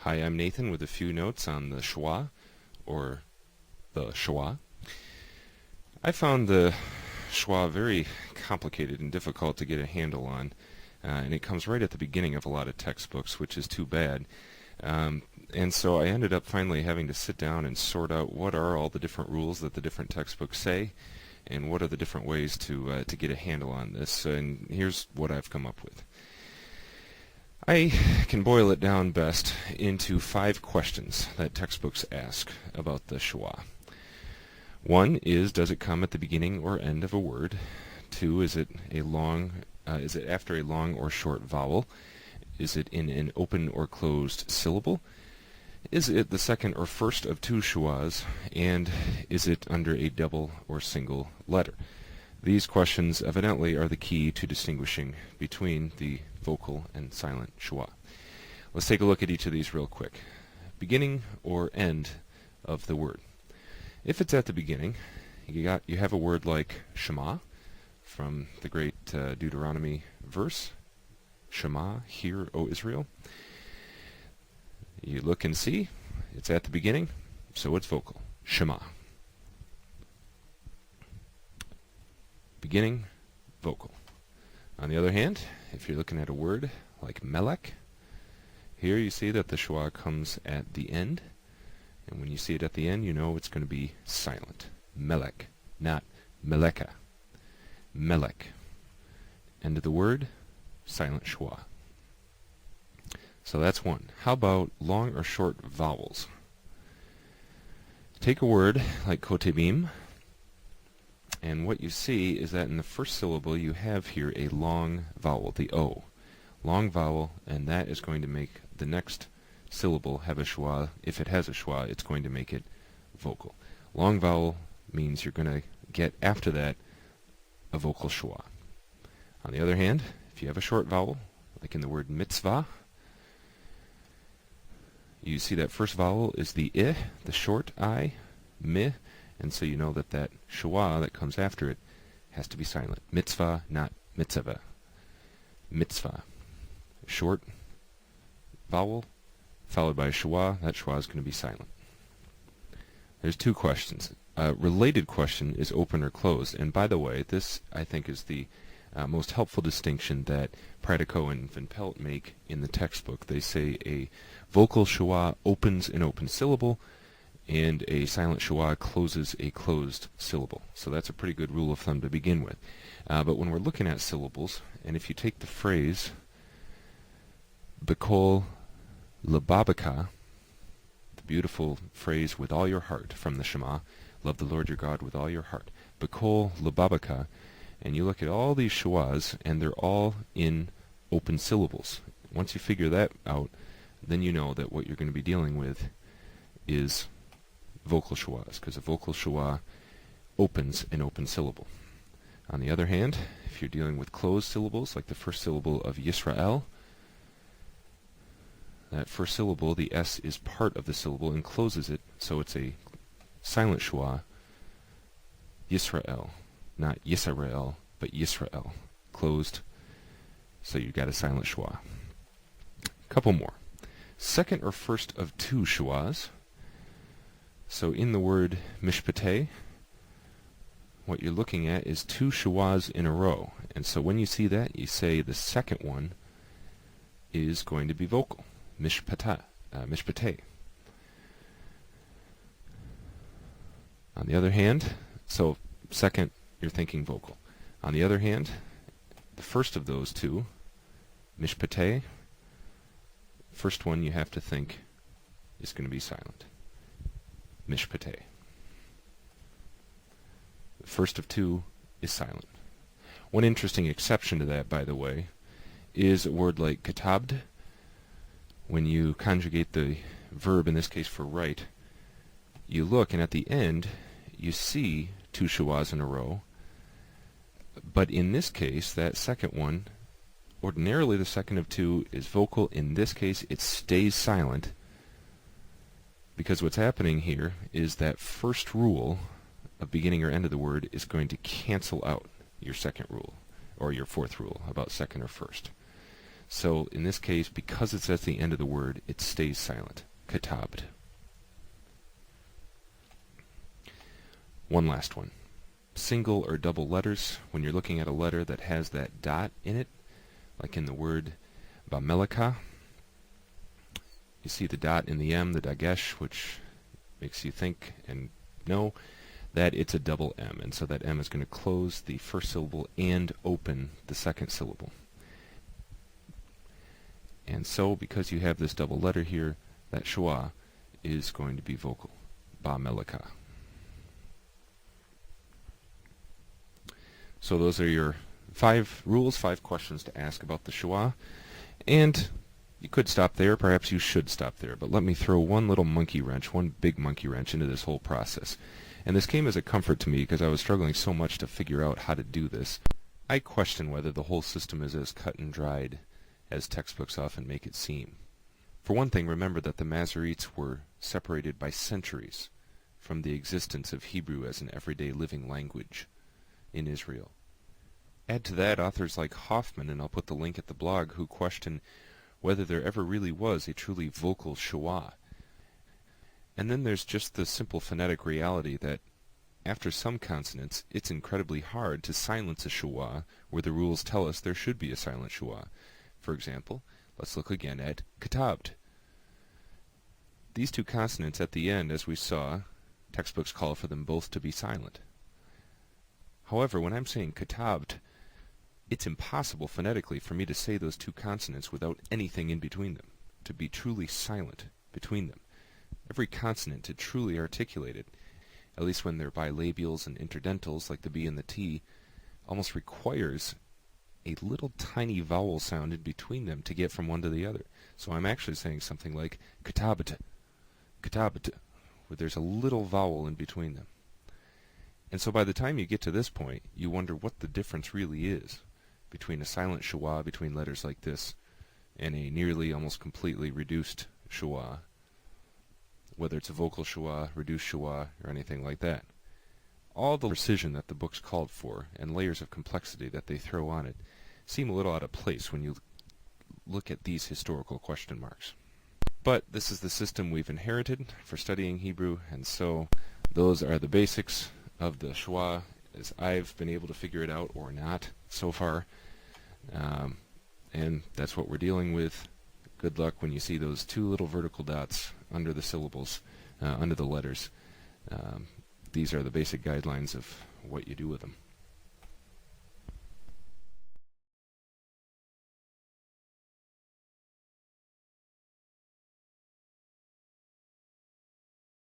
Hi, I'm Nathan with a few notes on the shewa, or the shewa. I found the shewa very complicated and difficult to get a handle on, and it comes right at the beginning of a lot of textbooks, which is too bad. And so I ended up finally having to sit down and sort out what are all the different rules that the different textbooks say, and what are the different ways to get a handle on this. And here's what I've come up with. I can boil it down best into 5 questions that textbooks ask about the shewa. 1 is, does it come at the beginning or end of a word? 2, is it after a long or short vowel? Is it in an open or closed syllable? Is it the second or first of 2 shewas? And is it under a double or single letter? These questions evidently are the key to distinguishing between the vocal and silent shewa. Let's take a look at each of these real quick. Beginning or end of the word. If it's at the beginning, you have a word like Shema from the great Deuteronomy verse. Shema, hear, O Israel. You look and see, it's at the beginning, so it's vocal. Shema. Beginning, vocal. On the other hand, if you're looking at a word like melech, here you see that the shewa comes at the end, and when you see it at the end, you know it's going to be silent. Melech, not meleka. Melech. End of the word, silent shewa. So that's 1. How about long or short vowels? Take a word like kotebim, and what you see is that in the first syllable you have here a long vowel, the O. Long vowel, and that is going to make the next syllable have a shewa. If it has a shewa, it's going to make it vocal. Long vowel means you're going to get after that a vocal shewa. On the other hand, if you have a short vowel, like in the word mitzvah, you see that first vowel is the I, the short I, mi, and so you know that that shewa that comes after it has to be silent. Mitzvah, not mitzvah. Mitzvah. Short vowel followed by a shewa. That shewa is going to be silent. There's 2 questions. A related question is open or closed. And by the way, this I think is the most helpful distinction that Pratico and Van Pelt make in the textbook. They say a vocal shewa opens an open syllable, and a silent shewa closes a closed syllable. So that's a pretty good rule of thumb to begin with. But when we're looking at syllables, and if you take the phrase Bekol Lebabaka, the beautiful phrase with all your heart from the Shema, love the Lord your God with all your heart, Bekol Lebabaka, and you look at all these shewas, and they're all in open syllables. Once you figure that out, then you know that what you're going to be dealing with is vocal shewas, because a vocal shewa opens an open syllable. On the other hand, if you're dealing with closed syllables, like the first syllable of Yisrael, that first syllable, the S is part of the syllable and closes it, so it's a silent shewa, Yisrael, not Yisrael, but Yisrael, closed, so you've got a silent shewa. Couple more. Second or first of 2 shewas. So in the word mishpateh, what you're looking at is 2 shewas in a row. And so when you see that, you say the second one is going to be vocal. Mishpateh. On the other hand, so second, you're thinking vocal. On the other hand, the first of those 2, mishpateh, first one you have to think is going to be silent. Mishpateh. The first of 2 is silent. One interesting exception to that, by the way, is a word like katabd. When you conjugate the verb, in this case for write, you look, and at the end, you see 2 shewas in a row. But in this case, that second one, ordinarily the second of 2 is vocal. In this case, it stays silent, because what's happening here is that first rule of beginning or end of the word is going to cancel out your second rule, or your fourth rule about second or first. So in this case, because it's at the end of the word, it stays silent. Katabt. One last one. Single or double letters. When you're looking at a letter that has that dot in it, like in the word Bamelika, you see the dot in the M, the dagesh, which makes you think and know that it's a double M, and so that M is going to close the first syllable and open the second syllable. And so, because you have this double letter here, that shewa is going to be vocal. Bamelika. So those are your 5 rules, 5 questions to ask about the shewa. And you could stop there, perhaps you should stop there, but let me throw one little monkey wrench, one big monkey wrench into this whole process. And this came as a comfort to me because I was struggling so much to figure out how to do this. I question whether the whole system is as cut and dried as textbooks often make it seem. For one thing, remember that the Masoretes were separated by centuries from the existence of Hebrew as an everyday living language in Israel. Add to that authors like Hoffman, and I'll put the link at the blog, who question whether there ever really was a truly vocal shewa. And then there's just the simple phonetic reality that after some consonants, it's incredibly hard to silence a shewa where the rules tell us there should be a silent shewa. For example, let's look again at katabt. These 2 consonants at the end, as we saw, textbooks call for them both to be silent. However, when I'm saying katabt, it's impossible phonetically for me to say those 2 consonants without anything in between them, to be truly silent between them. Every consonant to truly articulate it, at least when they're bilabials and interdentals like the B and the T, almost requires a little tiny vowel sound in between them to get from one to the other. So I'm actually saying something like katabt, katabt, where there's a little vowel in between them. And so by the time you get to this point, you wonder what the difference really is between a silent shewa between letters like this and a nearly almost completely reduced shewa, whether it's a vocal shewa, reduced shewa, or anything like that. All the precision that the books called for and layers of complexity that they throw on it seem a little out of place when you look at these historical question marks. But this is the system we've inherited for studying Hebrew, and so those are the basics of the shewa as I've been able to figure it out, or not so far. And that's what we're dealing with. Good luck when you see those 2 little vertical dots under the syllables, under the letters. These are the basic guidelines of what you do with them.